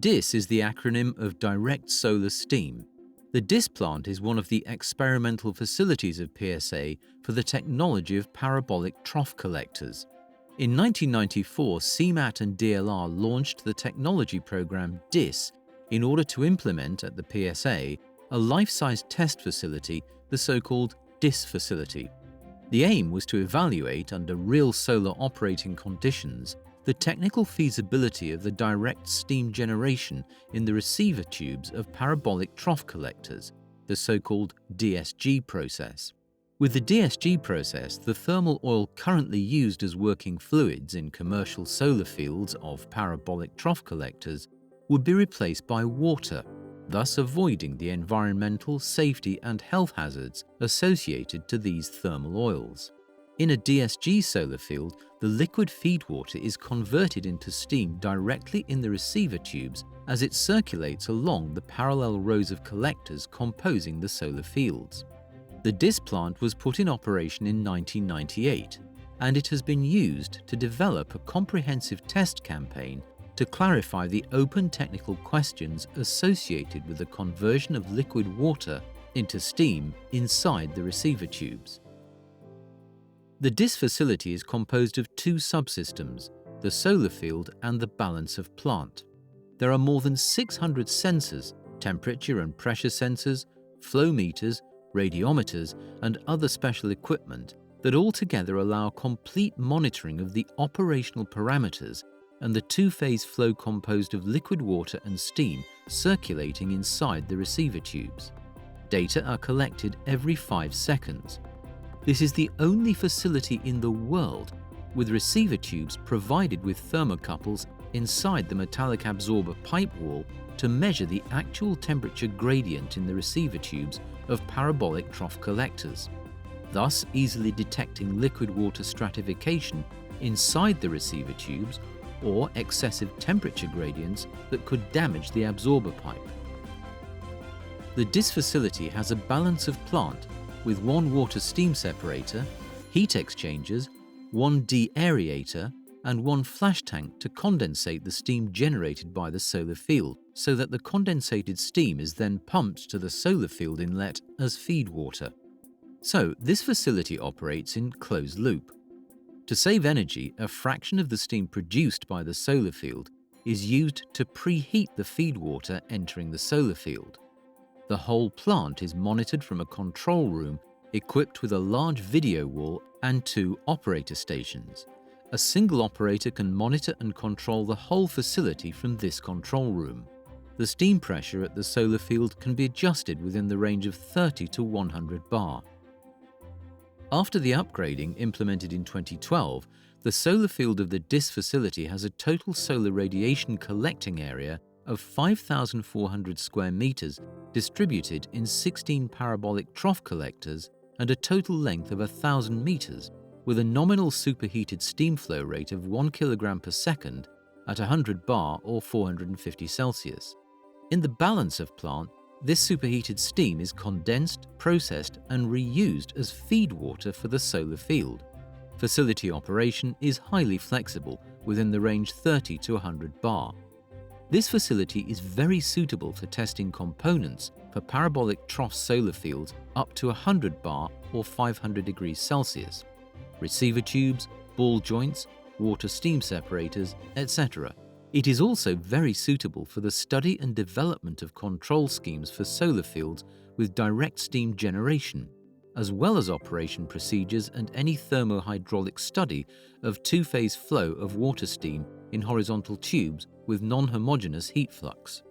DISS is the acronym of Direct Solar Steam. The DISS plant is one of the experimental facilities of PSA for the technology of parabolic trough collectors. In 1994, CIEMAT and DLR launched the technology program DISS in order to implement at the PSA a life-size test facility, the so-called DISS facility. The aim was to evaluate, under real solar operating conditions, the technical feasibility of the direct steam generation in the receiver tubes of parabolic trough collectors, the so-called DSG process. With the DSG process, the thermal oil currently used as working fluids in commercial solar fields of parabolic trough collectors would be replaced by water, thus avoiding the environmental, safety and health hazards associated to these thermal oils. In a DSG solar field, the liquid feed water is converted into steam directly in the receiver tubes as it circulates along the parallel rows of collectors composing the solar fields. The DISS plant was put in operation in 1998, and it has been used to develop a comprehensive test campaign to clarify the open technical questions associated with the conversion of liquid water into steam inside the receiver tubes. The DISS facility is composed of two subsystems, the solar field and the balance of plant. There are more than 600 sensors, temperature and pressure sensors, flow meters, radiometers, and other special equipment that altogether allow complete monitoring of the operational parameters and the two-phase flow composed of liquid water and steam circulating inside the receiver tubes. Data are collected every 5 seconds. This is the only facility in the world with receiver tubes provided with thermocouples inside the metallic absorber pipe wall to measure the actual temperature gradient in the receiver tubes of parabolic trough collectors, thus easily detecting liquid water stratification inside the receiver tubes or excessive temperature gradients that could damage the absorber pipe. The DISS facility has a balance of plant with one water steam separator, heat exchangers, one deaerator, and one flash tank to condensate the steam generated by the solar field, so that the condensated steam is then pumped to the solar field inlet as feed water. So, this facility operates in closed loop. To save energy, a fraction of the steam produced by the solar field is used to preheat the feed water entering the solar field. The whole plant is monitored from a control room equipped with a large video wall and 2 operator stations. A single operator can monitor and control the whole facility from this control room. The steam pressure at the solar field can be adjusted within the range of 30 to 100 bar. After the upgrading implemented in 2012, the solar field of the DISS facility has a total solar radiation collecting area of 5,400 square meters distributed in 16 parabolic trough collectors and a total length of 1,000 meters, with a nominal superheated steam flow rate of 1 kilogram per second at 100 bar or 450 Celsius. In the balance of plant, this superheated steam is condensed, processed, and reused as feed water for the solar field. Facility operation is highly flexible within the range 30 to 100 bar. This facility is very suitable for testing components for parabolic trough solar fields up to 100 bar or 500 degrees Celsius, receiver tubes, ball joints, water steam separators, etc. It is also very suitable for the study and development of control schemes for solar fields with direct steam generation, as well as operation procedures and any thermohydraulic study of two-phase flow of water steam in horizontal tubes with non-homogeneous heat flux.